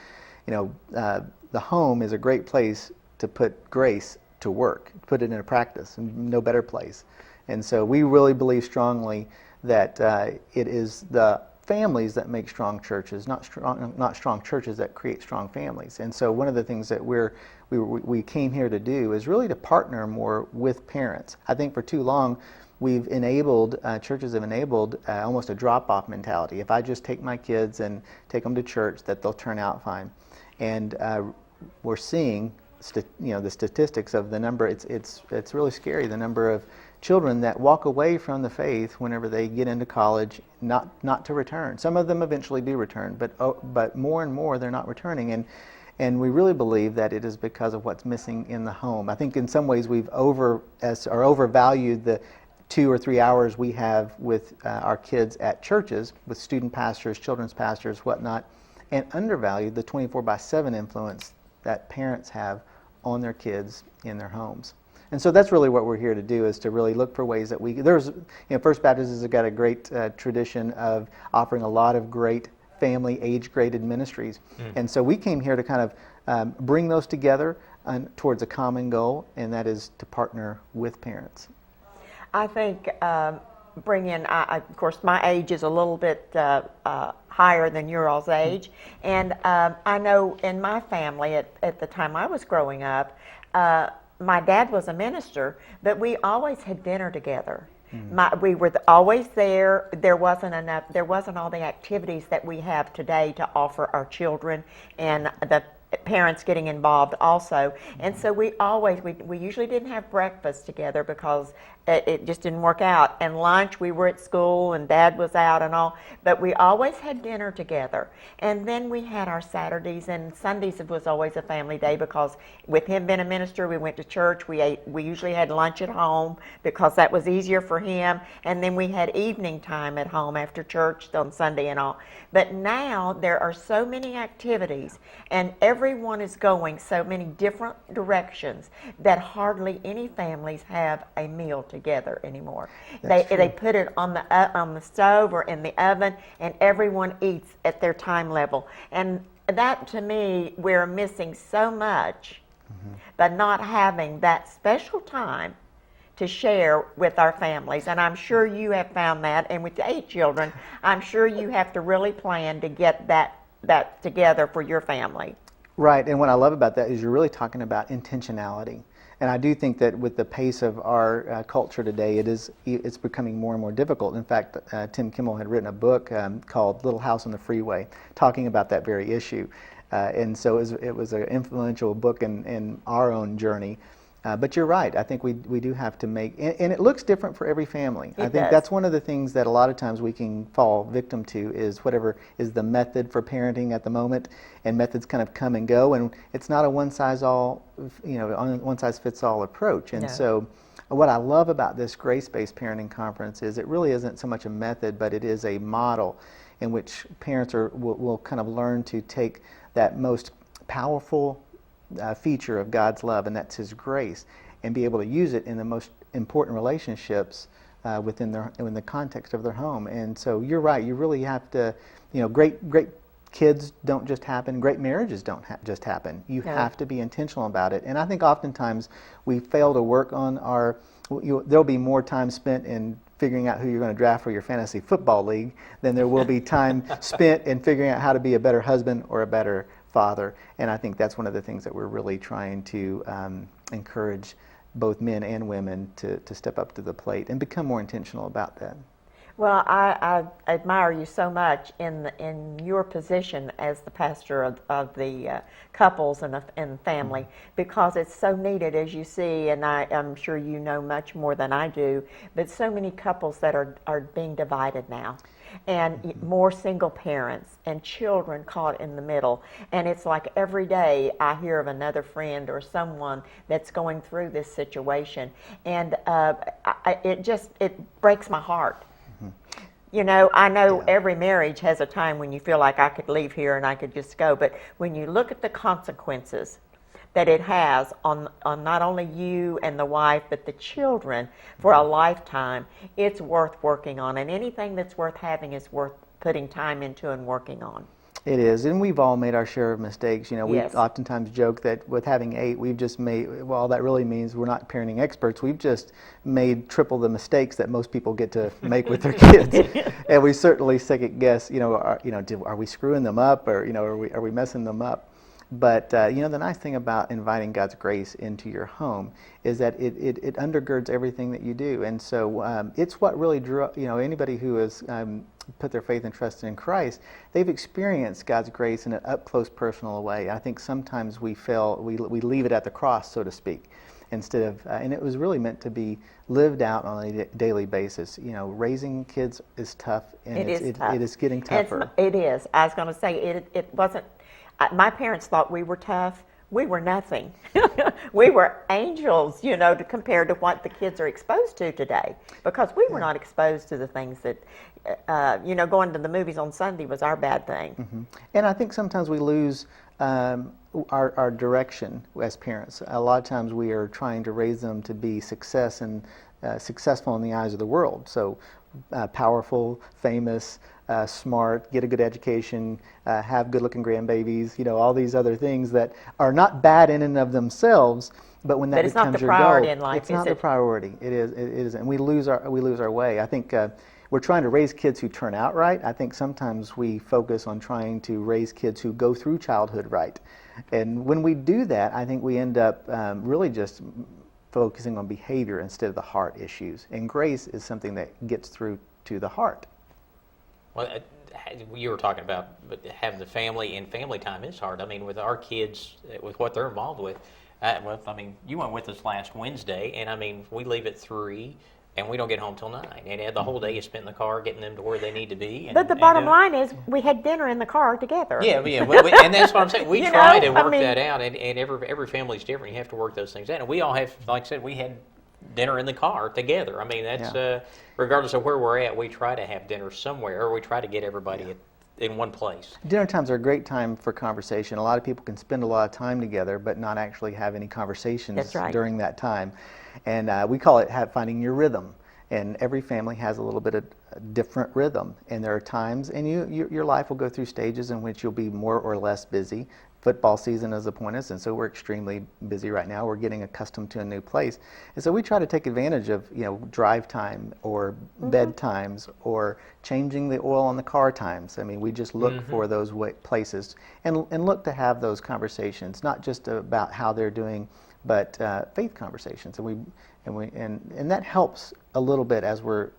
the home is a great place to put grace to work, put it into practice, and no better place. And so we really believe strongly that it is the families that make strong churches, not strong churches that create strong families. And so one of the things that we came here to do is really to partner more with parents. I think for too long we've enabled, churches have enabled almost a drop-off mentality. If I just take my kids and take them to church, that they'll turn out fine. And we're seeing the statistics of the number. It's really scary, the number of children that walk away from the faith whenever they get into college, not to return. Some of them eventually do return, but more and more they're not returning. And we really believe that it is because of what's missing in the home. I think in some ways we've overvalued the 2 or 3 hours we have with our kids at churches, with student pastors, children's pastors, whatnot, and undervalued the 24/7 influence that parents have on their kids in their homes. And so that's really what we're here to do, is to really look for ways that First Baptist has got a great tradition of offering a lot of great family age-graded ministries. And so we came here to kind of bring those together towards a common goal, and that is to partner with parents. I think of course, my age is a little bit higher than your all's age, and I know in my family at the time I was growing up, my dad was a minister, but we always had dinner together. We were always there. There wasn't all the activities that we have today to offer our children, and the parents getting involved also. And so we usually didn't have breakfast together because it just didn't work out. And lunch, we were at school and Dad was out and all, but we always had dinner together. And then we had our Saturdays, and Sundays was always a family day because with him being a minister, we went to church. We usually had lunch at home because that was easier for him. And then we had evening time at home after church on Sunday and all. But now there are so many activities and everyone is going so many different directions that hardly any families have a meal together anymore. They put it on the stove or in the oven, and everyone eats at their time level. And that, to me, we're missing so much by not having that special time to share with our families. And I'm sure you have found that, and with 8 children, I'm sure you have to really plan to get that together for your family. Right, and what I love about that is you're really talking about intentionality. And I do think that with the pace of our culture today, it's becoming more and more difficult. In fact, Tim Kimmel had written a book called Little House on the Freeway, talking about that very issue. And so it was an influential book in our own journey. But you're right. I think we do have to make, and it looks different for every family. I think that's one of the things that a lot of times we can fall victim to is whatever is the method for parenting at the moment, and methods kind of come and go, and it's not a one size fits all approach. And so what I love about this grace-based parenting conference is it really isn't so much a method, but it is a model in which parents will kind of learn to take that most powerful feature of God's love, and that's His grace, and be able to use it in the most important relationships within the context of their home. And so you're right. You really have to, great kids don't just happen. Great marriages don't just happen. You have to be intentional about it. And I think oftentimes we fail to work on there'll be more time spent in figuring out who you're going to draft for your fantasy football league than there will be time spent in figuring out how to be a better husband or a better father. And I think that's one of the things that we're really trying to encourage both men and women to step up to the plate and become more intentional about that. Well, I admire you so much in your position as the pastor of the couples and family, because it's so needed, as you see, and I'm sure you know much more than I do, but so many couples that are being divided now, and more single parents and children caught in the middle. And it's like every day I hear of another friend or someone that's going through this situation, and it breaks my heart. I know every marriage has a time when you feel like I could leave here and I could just go, but when you look at the consequences that it has on not only you and the wife, but the children for a lifetime, it's worth working on. And anything that's worth having is worth putting time into and working on. It is, and we've all made our share of mistakes. We oftentimes joke that with having 8, we've just made, well, that really means we're not parenting experts. We've just made triple the mistakes that most people get to make with their kids. And we certainly second guess, are we screwing them up, or, are we messing them up? But, the nice thing about inviting God's grace into your home is that it undergirds everything that you do. And so it's what really drew, anybody who has put their faith and trust in Christ, they've experienced God's grace in an up-close, personal way. I think sometimes we leave it at the cross, so to speak, instead of, and it was really meant to be lived out on a daily basis. Raising kids is tough, and it is getting tougher. It is. I was going to say, it wasn't. My parents thought we were tough. We were nothing. We were angels, compared to what the kids are exposed to today, because we were not exposed to the things that, going to the movies on Sunday was our bad thing. Mm-hmm. And I think sometimes we lose our direction as parents. A lot of times we are trying to raise them to be successful in the eyes of the world. So powerful, famous, smart, get a good education, have good-looking grandbabies, all these other things that are not bad in and of themselves, but when that becomes your goal, it's not the priority. It is, and we lose our way. I think we're trying to raise kids who turn out right. I think sometimes we focus on trying to raise kids who go through childhood right, and when we do that, I think we end up really just focusing on behavior instead of the heart issues. And grace is something that gets through to the heart. Well, you were talking about, but having the family and family time is hard. I mean, with our kids, with what they're involved with. Well, I mean, you went with us last Wednesday, and I mean, we leave at 3. And we don't get home till 9. And the whole day is spent in the car getting them to where they need to be. And, but the bottom line is we had dinner in the car together. Yeah, and that's what I'm saying. We try to work I mean, that out, and every family's different. You have to work those things out. And we all have, like I said, we had dinner in the car together. I mean, that's regardless of where we're at, we try to have dinner somewhere, or we try to get everybody in one place. Dinner times are a great time for conversation. A lot of people can spend a lot of time together, but not actually have any conversations during that time. And we call it finding your rhythm. And every family has a little bit of a different rhythm. And there are times, and your life will go through stages in which you'll be more or less busy. Football season is upon us, and so we're extremely busy right now. We're getting accustomed to a new place. And so we try to take advantage of, drive time or bed times or changing the oil on the car times. I mean, we just look for those places and look to have those conversations, not just about how they're doing, but faith conversations. And that helps a little bit as we're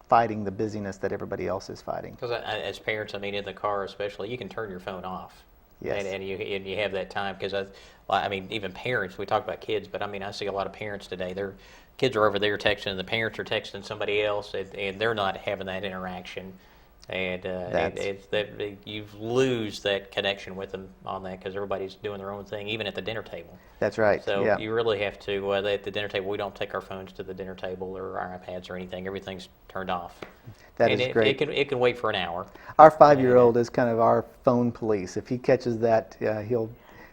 fighting the busyness that everybody else is fighting. Because as parents, I mean, in the car especially, you can turn your phone off. Yes. And you have that time, because I mean, even parents, we talk about kids, but I mean, I see a lot of parents today, their kids are over there texting, and the parents are texting somebody else, and they're not having that interaction. And you lose that connection with them on that, because everybody's doing their own thing, even at the dinner table. That's right. So you really have to, at the dinner table, we don't take our phones to the dinner table or our iPads or anything. Everything's turned off. That is great. It can wait for an hour. Our 5-year-old is kind of our phone police. If he catches that,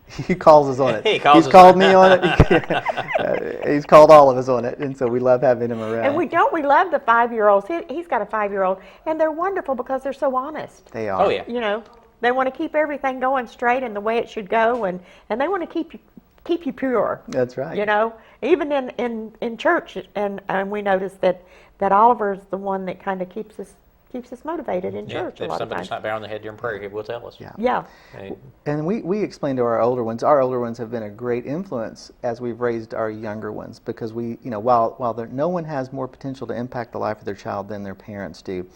he calls us on it. He's called me on it. He's called all of us on it, and so we love having him around. And we love the 5-year-olds. He's got a 5-year-old, and they're wonderful because they're so honest. They are. Oh, yeah. They want to keep everything going straight and the way it should go, and they want to keep you pure. That's right. Even in church, and we notice that Oliver's the one that kind of keeps us motivated in church a lot of times. If somebody's not bowing their head during prayer, he will tell us. Yeah. And we explain to our older ones. Our older ones have been a great influence as we've raised our younger ones, because while no one has more potential to impact the life of their child than their parents do,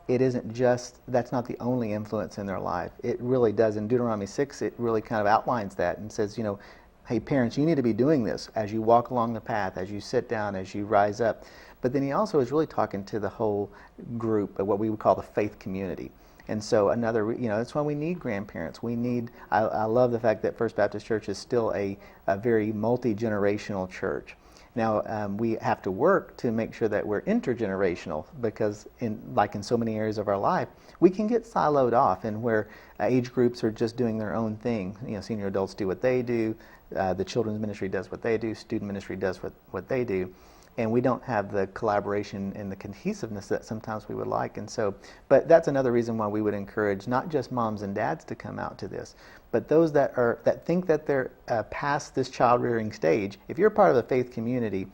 that's not the only influence in their life. It really does. In Deuteronomy 6, it really kind of outlines that and says, hey, parents, you need to be doing this as you walk along the path, as you sit down, as you rise up. But then he also is really talking to the whole group of what we would call the faith community. And so that's why we need grandparents. I love the fact that First Baptist Church is still a very multi-generational church. Now, we have to work to make sure that we're intergenerational, because in so many areas of our life, we can get siloed off, and where age groups are just doing their own thing. Senior adults do what they do, the children's ministry does what they do, student ministry does what they do. And we don't have the collaboration and the cohesiveness that sometimes we would like. And so, but that's another reason why we would encourage not just moms and dads to come out to this, but those that think that they're past this child rearing stage. If you're part of the faith community,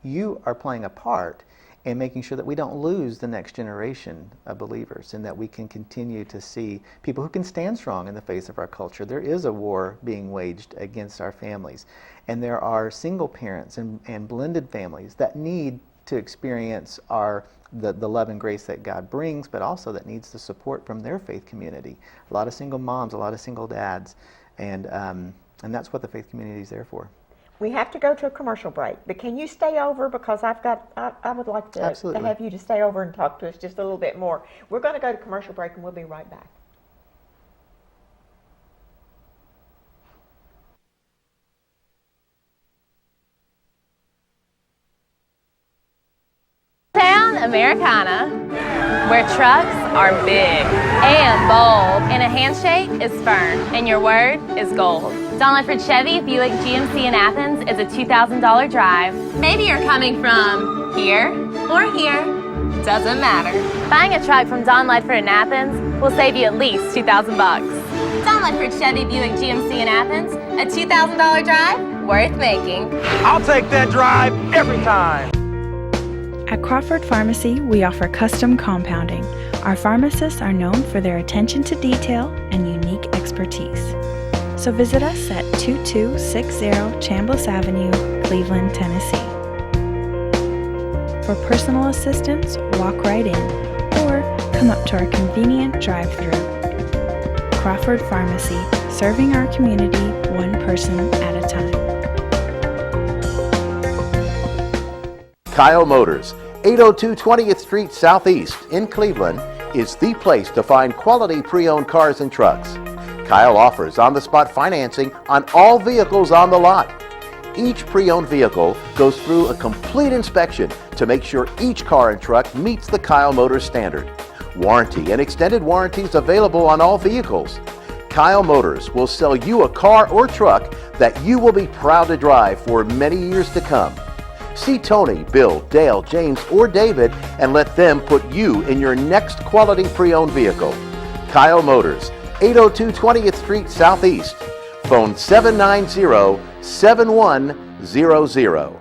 you are playing a part in making sure that we don't lose the next generation of believers, and that we can continue to see people who can stand strong in the face of our culture. There is a war being waged against our families, and there are single parents and blended families that need to experience the love and grace that God brings, but also that needs the support from their faith community. A lot of single moms, a lot of single dads, and that's what the faith community is there for. We have to go to a commercial break, but can you stay over, because I would like to have you to stay over and talk to us just a little bit more. We're going to go to commercial break, and we'll be right back. Town Americana, where trucks are big and bold, and a handshake is firm, and your word is gold. Don Ledford Chevy Buick GMC in Athens is a $2,000 drive. Maybe you're coming from here or here, doesn't matter. Buying a truck from Don Ledford in Athens will save you at least $2,000. Don Ledford Chevy Buick GMC in Athens, a $2,000 drive worth making. I'll take that drive every time. At Crawford Pharmacy, we offer custom compounding. Our pharmacists are known for their attention to detail and unique expertise. So visit us at 2260 Chambliss Avenue, Cleveland, Tennessee. For personal assistance, walk right in, or come up to our convenient drive-thru. Crawford Pharmacy, serving our community one person at a time. Kyle Motors, 802 20th Street Southeast in Cleveland, is the place to find quality pre-owned cars and trucks. Kyle offers on-the-spot financing on all vehicles on the lot. Each pre-owned vehicle goes through a complete inspection to make sure each car and truck meets the Kyle Motors standard. Warranty and extended warranties available on all vehicles. Kyle Motors will sell you a car or truck that you will be proud to drive for many years to come. See Tony, Bill, Dale, James, or David and let them put you in your next quality pre-owned vehicle. Kyle Motors, 802 20th Street Southeast. Phone 790-7100.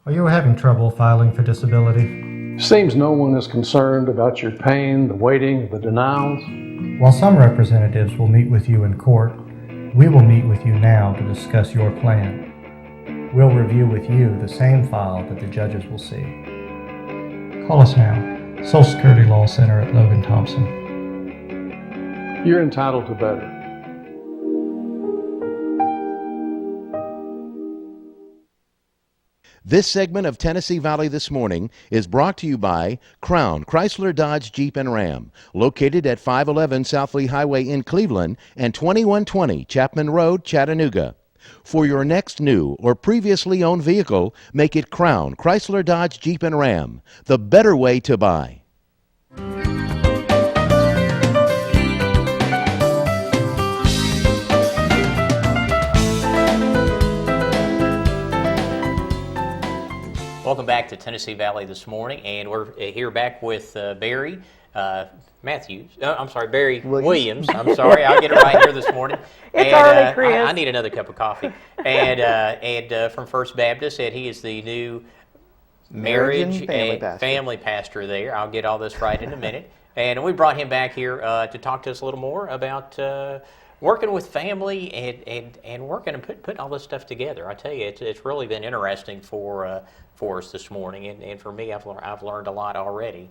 Are you having trouble filing for disability? Seems no one is concerned about your pain, the waiting, the denials. While some representatives will meet with you in court, we will meet with you now to discuss your plan. We'll review with you the same file that the judges will see. Call us now, Social Security Law Center at Logan Thompson. You're entitled to better. This segment of Tennessee Valley This Morning is brought to you by Crown Chrysler Dodge Jeep and Ram, located at 511 South Lee Highway in Cleveland and 2120 Chapman Road, Chattanooga. For your next new or previously owned vehicle, make it Crown Chrysler Dodge Jeep and Ram, the better way to buy. Welcome back to Tennessee Valley This Morning, and we're here back with Barry Matthews. I'm sorry, Barry Williams. I'm sorry, I'll get it right here this morning. It's early, Chris. I need another cup of coffee. And from First Baptist, and he is the new marriage and family pastor there. I'll get all this right in a minute. And we brought him back here to talk to us a little more about working with family and working and putting all this stuff together. I tell you, it's really been interesting for us this morning, and for me, I've learned a lot already,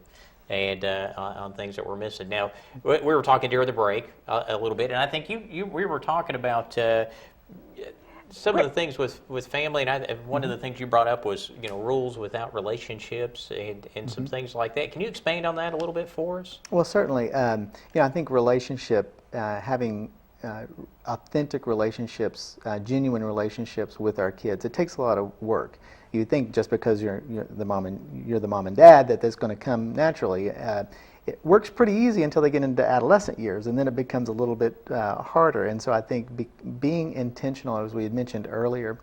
and on things that we're missing. Now, we were talking during the break a little bit, and I think we were talking about some of the things with family, and one of the things you brought up was rules without relationships and some things like that. Can you expand on that a little bit for us? Well, certainly. I think having authentic relationships, genuine relationships with our kids, it takes a lot of work. You think just because you're the mom and dad that that's going to come naturally. It works pretty easy until they get into adolescent years, and then it becomes a little bit harder. And so I think being intentional, as we had mentioned earlier,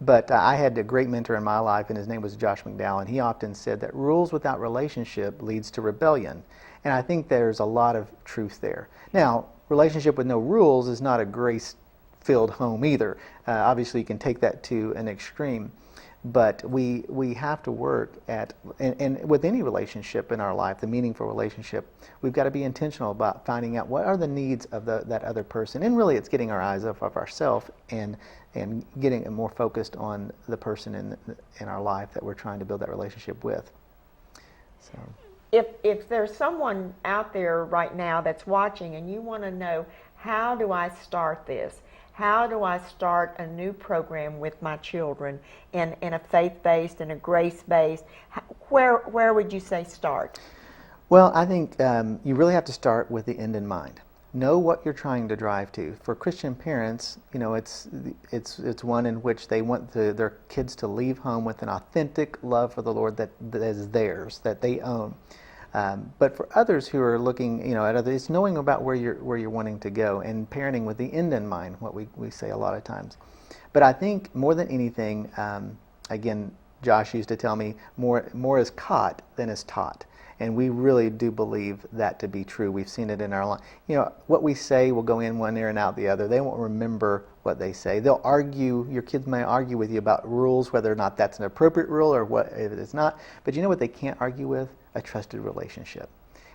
but I had a great mentor in my life, and his name was Josh McDowell, and he often said that rules without relationship leads to rebellion. And I think there's a lot of truth there. Now, relationship with no rules is not a grace-filled home either. Obviously, you can take that to an extreme. But we have to work at, and with any relationship in our life, the meaningful relationship, we've got to be intentional about finding out what are the needs of that other person. And really, it's getting our eyes off of ourselves and getting more focused on the person in our life that we're trying to build that relationship with. So, if there's someone out there right now that's watching and you want to know, how do I start this? How do I start a new program with my children in a faith-based and a grace-based? Where would you say start? Well, I think you really have to start with the end in mind. Know what you're trying to drive to. For Christian parents, it's one in which they want their kids to leave home with an authentic love for the Lord that is theirs, that they own. But for others who are looking, at others, it's knowing about where you're wanting to go and parenting with the end in mind, what we say a lot of times. But I think more than anything, again, Josh used to tell me, more is caught than is taught. And we really do believe that to be true. We've seen it in our life. What we say will go in one ear and out the other. They won't remember what they say. They'll argue, your kids may argue with you about rules, whether or not that's an appropriate rule or what if it's not. But you know what they can't argue with? A trusted relationship.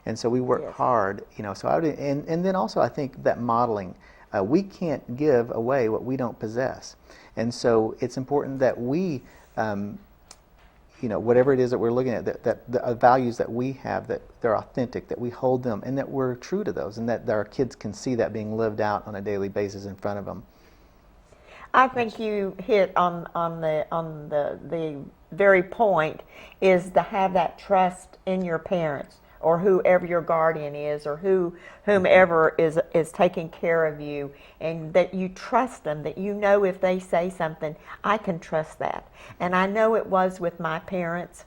And so we work hard, so I would, and then also I think that modeling, we can't give away what we don't possess. And so it's important that we whatever it is that we're looking at, that the values that we have, that they're authentic, that we hold them, and that we're true to those, and that our kids can see that being lived out on a daily basis in front of them. I think you hit on the very point, is to have that trust in your parents or whoever your guardian is, or whomever is taking care of you, and that you trust them, that you know if they say something, I can trust that. And I know it was with my parents.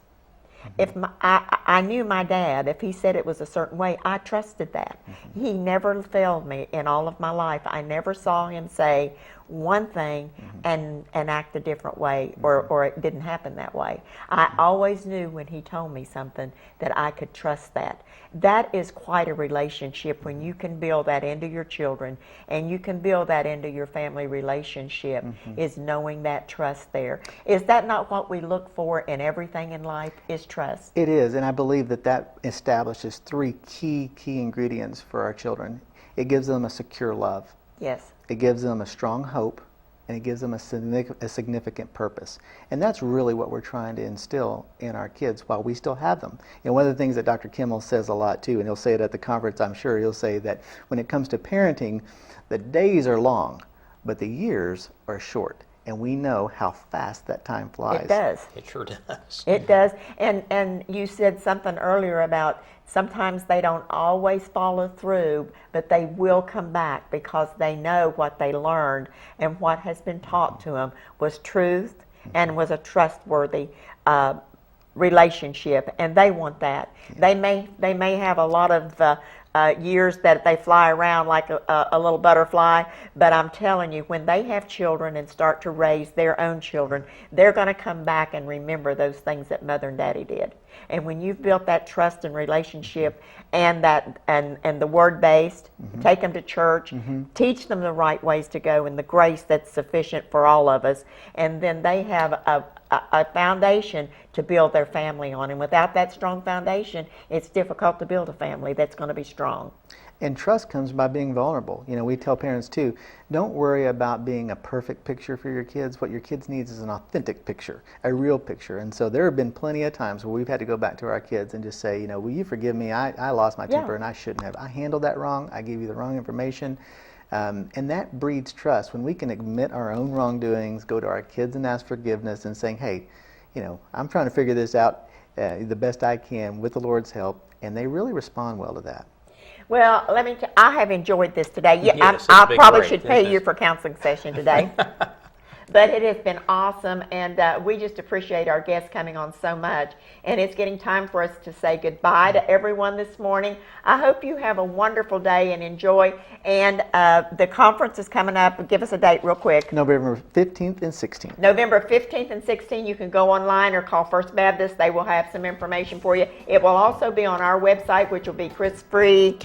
If I knew my dad, if he said it was a certain way, I trusted that. He never failed me in all of my life. I never saw him say one thing and act a different way, or it didn't happen that way. I always knew when he told me something that I could trust that. That is quite a relationship when you can build that into your children, and you can build that into your family relationship, is knowing that trust there. Is that not what we look for in everything in life, is trust? It is, and I believe that establishes three key ingredients for our children. It gives them a secure love. Yes. It gives them a strong hope, and it gives them a significant purpose. And that's really what we're trying to instill in our kids while we still have them. And one of the things that Dr. Kimmel says a lot too, and he'll say it at the conference, I'm sure, he'll say that when it comes to parenting, the days are long, but the years are short. And we know how fast that time flies. It does. It sure does. It does. And you said something earlier about sometimes they don't always follow through, but they will come back because they know what they learned and what has been taught to them was truth and was a trustworthy relationship, and they want that. They may have a lot of years that they fly around like a little butterfly, but I'm telling you, when they have children and start to raise their own children, they're going to come back and remember those things that Mother and Daddy did. And when you've built that trust and relationship, and that and the word based, take them to church, teach them the right ways to go and the grace that's sufficient for all of us, and then they have a foundation to build their family on. And without that strong foundation, it's difficult to build a family that's going to be strong. And trust comes by being vulnerable. We tell parents too, don't worry about being a perfect picture for your kids. What your kids need is an authentic picture, a real picture. And so there have been plenty of times where we've had to go back to our kids and just say, will you forgive me? I lost my temper and I shouldn't have. I handled that wrong. I gave you the wrong information. And that breeds trust. When we can admit our own wrongdoings, go to our kids and ask forgiveness and saying, hey, I'm trying to figure this out the best I can with the Lord's help. And they really respond well to that. Well, I have enjoyed this today. Yes, I probably should pay you for counseling session today. But it has been awesome, and we just appreciate our guests coming on so much. And it's getting time for us to say goodbye to everyone this morning. I hope you have a wonderful day and enjoy. And the conference is coming up. Give us a date real quick. November 15th and 16th. November 15th and 16th. You can go online or call First Baptist. They will have some information for you. It will also be on our website, which will be KW.com,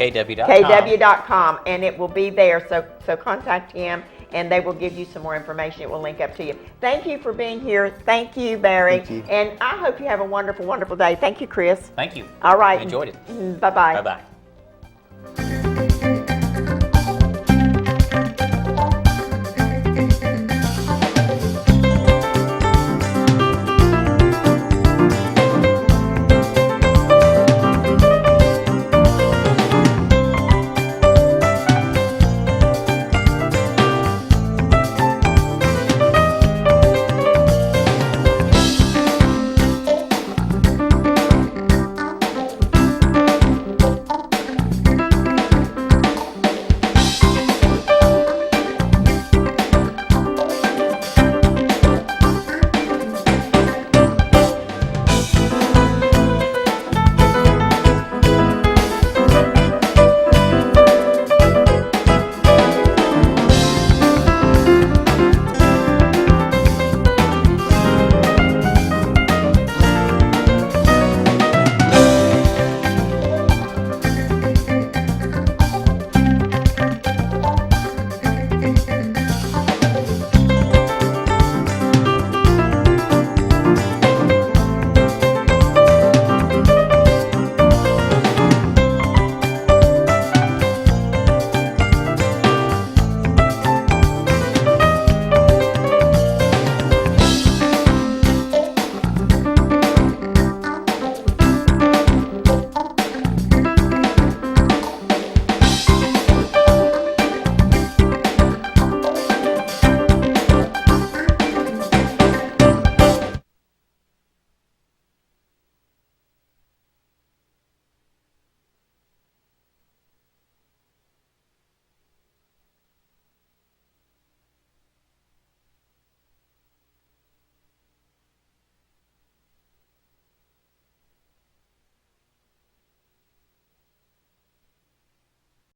and it will be there. So contact him, and they will give you some more information. It will link up to you. Thank you for being here. Thank you, Barry. Thank you. And I hope you have a wonderful, wonderful day. Thank you, Chris. Thank you. All right. I enjoyed it. Bye-bye. Bye-bye.